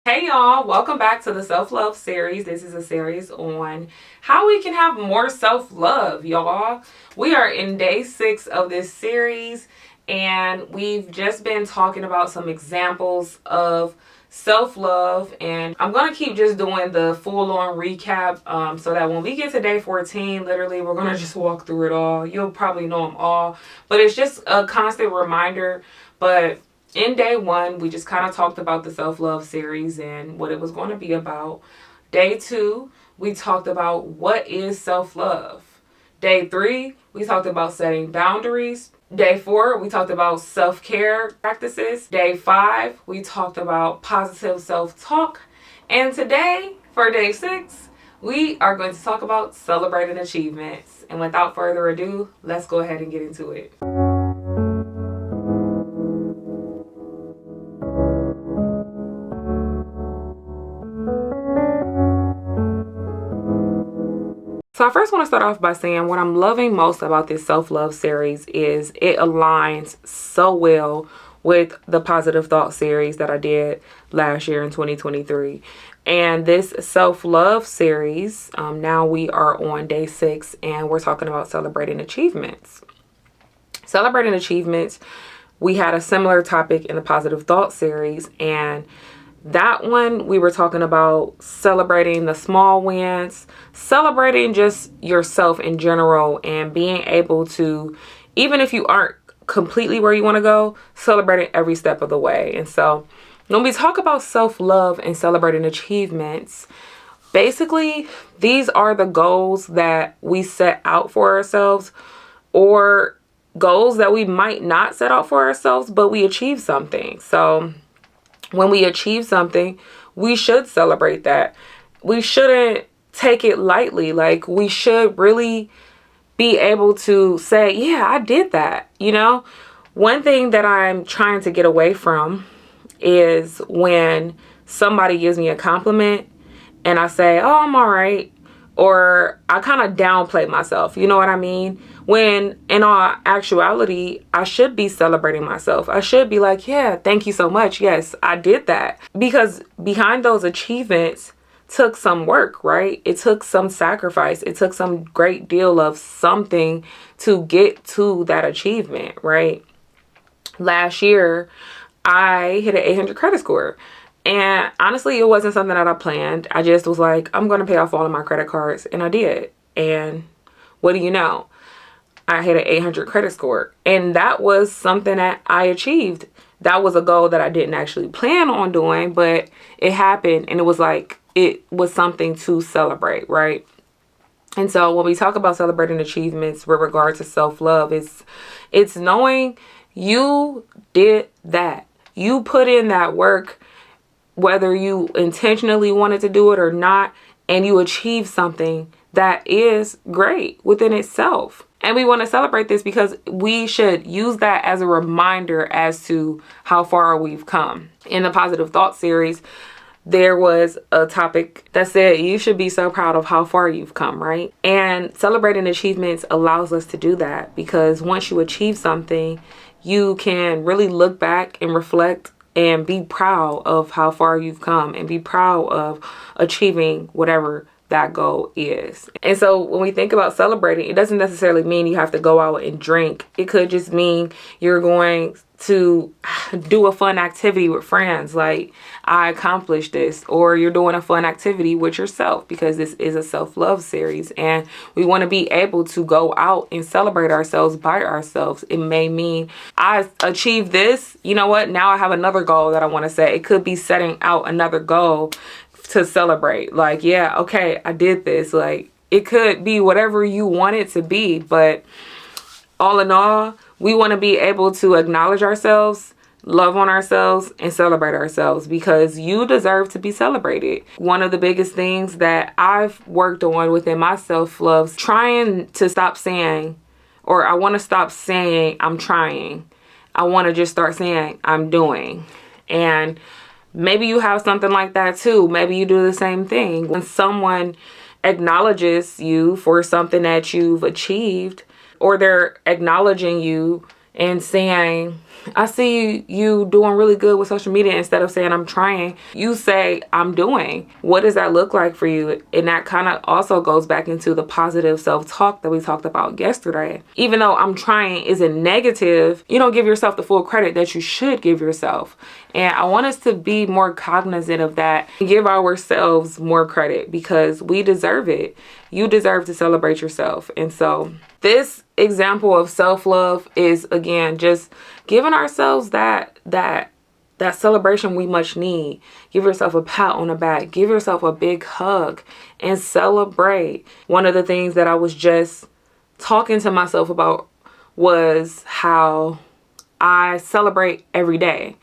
Hey y'all, welcome back to the self-love series. This is a series on how we can have more self-love, y'all. We are in day 6 of this series, and we've just been talking about some examples of self-love, and I'm going to keep just doing the full-on recap so that when we get to day 14, literally we're going to just walk through it all. You'll probably know them all, but it's just a constant reminder. But in day 1, we just kind of talked about the self-love series and what it was going to be about. Day 2, we talked about what is self-love. Day 3, we talked about setting boundaries. Day 4, we talked about self-care practices. Day 5, we talked about positive self-talk. And today, for day 6, we are going to talk about celebrating achievements. And without further ado, let's go ahead and get into it. So I first want to start off by saying what I'm loving most about this self-love series is it aligns so well with the positive thought series that I did last year in 2023. And this self-love series, now we are on day 6 and we're talking about celebrating achievements. Celebrating achievements, we had a similar topic in the positive thought series, and that one, we were talking about celebrating the small wins, celebrating just yourself in general, and being able to, even if you aren't completely where you want to go, celebrating every step of the way. And so when we talk about self-love and celebrating achievements, basically, these are the goals that we set out for ourselves, or goals that we might not set out for ourselves, but we achieve something. So when we achieve something, we should celebrate that. We shouldn't take it lightly. Like, we should really be able to say, yeah, I did that. One thing that I'm trying to get away from is when somebody gives me a compliment and I say, oh, I'm all right. Or I kind of downplay myself. You know what I mean? When in all actuality, I should be celebrating myself. I should be like, yeah, thank you so much. Yes, I did that. Because behind those achievements took some work, right? It took some sacrifice. It took some great deal of something to get to that achievement, right? Last year, I hit an 800 credit score. And honestly, it wasn't something that I planned. I just was like, I'm going to pay off all of my credit cards. And I did. And what do you know? I hit an 800 credit score. And that was something that I achieved. That was a goal that I didn't actually plan on doing, but it happened. And it was like, it was something to celebrate, right? And so when we talk about celebrating achievements with regard to self-love, it's knowing you did that. You put in that work, whether you intentionally wanted to do it or not, and you achieve something that is great within itself. And we want to celebrate this because we should use that as a reminder as to how far we've come. In the Positive Thought series, there was a topic that said you should be so proud of how far you've come, right? And celebrating achievements allows us to do that because once you achieve something, you can really look back and reflect and be proud of how far you've come and be proud of achieving whatever that goal is. And so when we think about celebrating, it doesn't necessarily mean you have to go out and drink. It could just mean you're going to do a fun activity with friends, like I accomplished this, or you're doing a fun activity with yourself, because this is a self-love series and we want to be able to go out and celebrate ourselves by ourselves. It may mean I achieved this, you know what, now I have another goal that I want to set. It could be setting out another goal to celebrate, like, yeah, okay, I did this. Like, it could be whatever you want it to be, but all in all, we want to be able to acknowledge ourselves, love on ourselves, and celebrate ourselves because you deserve to be celebrated. One of the biggest things that I've worked on within my self-love, trying to stop saying, or I want to stop saying I'm trying. I want to just start saying I'm doing. And maybe you have something like that too. Maybe you do the same thing. When someone acknowledges you for something that you've achieved, or they're acknowledging you and saying, I see you doing really good with social media, instead of saying I'm trying, you say I'm doing. What does that look like for you? And that kind of also goes back into the positive self-talk that we talked about yesterday. Even though I'm trying isn't negative, you don't give yourself the full credit that you should give yourself. And I want us to be more cognizant of that, give ourselves more credit, because we deserve it. You deserve to celebrate yourself. And so this example of self-love is, again, just giving ourselves that celebration we much need. Give yourself a pat on the back, give yourself a big hug, and celebrate. One of the things that I was just talking to myself about was how I celebrate every day.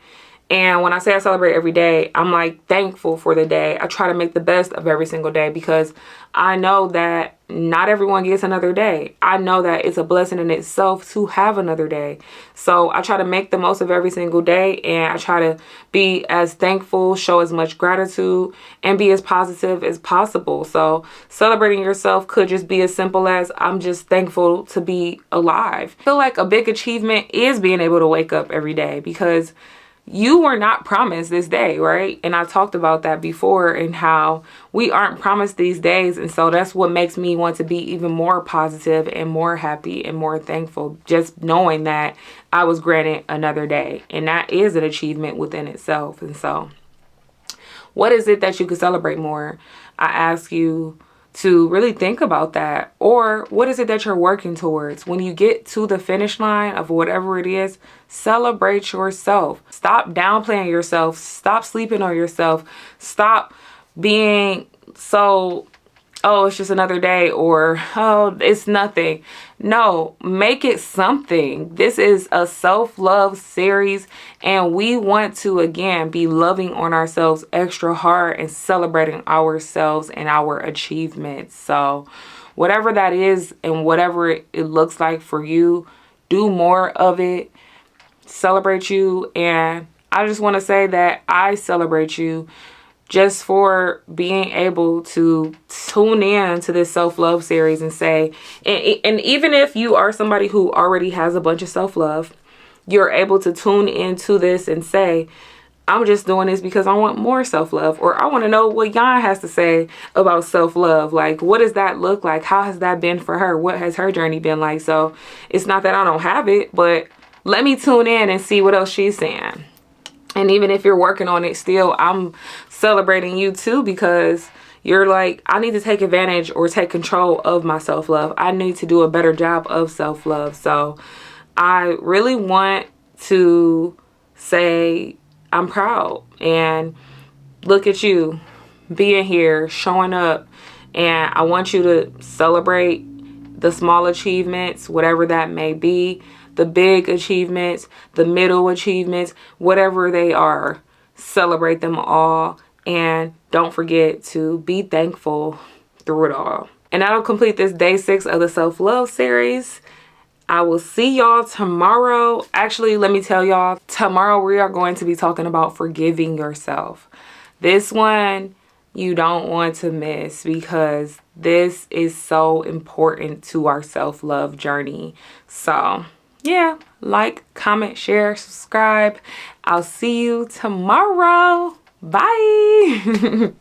And when I say I celebrate every day, I'm like thankful for the day. I try to make the best of every single day, because I know that not everyone gets another day. I know that it's a blessing in itself to have another day. So I try to make the most of every single day, and I try to be as thankful, show as much gratitude, and be as positive as possible. So celebrating yourself could just be as simple as, I'm just thankful to be alive. I feel like a big achievement is being able to wake up every day, because you were not promised this day, right? And I talked about that before, and how we aren't promised these days. And so that's what makes me want to be even more positive and more happy and more thankful, just knowing that I was granted another day. And that is an achievement within itself. And so what is it that you could celebrate more? I ask you to really think about that. Or what is it that you're working towards? When you get to the finish line of whatever it is, celebrate yourself. Stop downplaying yourself. Stop sleeping on yourself. Stop being so, oh, it's just another day, or, oh, it's nothing. No, make it something. This is a self-love series, and we want to, again, be loving on ourselves extra hard and celebrating ourselves and our achievements. So whatever that is and whatever it looks like for you, do more of it. Celebrate you. And I just want to say that I celebrate you just for being able to tune in to this self-love series and say, and even if you are somebody who already has a bunch of self-love, you're able to tune into this and say, I'm just doing this because I want more self-love, or I want to know what Yan has to say about self-love. Like, what does that look like? How has that been for her? What has her journey been like? So it's not that I don't have it, but let me tune in and see what else she's saying. And even if you're working on it still, I'm celebrating you too, because you're like, I need to take advantage or take control of my self-love. I need to do a better job of self-love. So I really want to say I'm proud, and look at you being here, showing up. And I want you to celebrate the small achievements, whatever that may be, the big achievements, the middle achievements, whatever they are. Celebrate them all, and don't forget to be thankful through it all. And that'll complete this day 6 of the self-love series. I will see y'all tomorrow. Actually, let me tell y'all, tomorrow we are going to be talking about forgiving yourself. This one you don't want to miss, because this is so important to our self-love journey. So yeah, like, comment, share, subscribe. I'll see you tomorrow. Bye.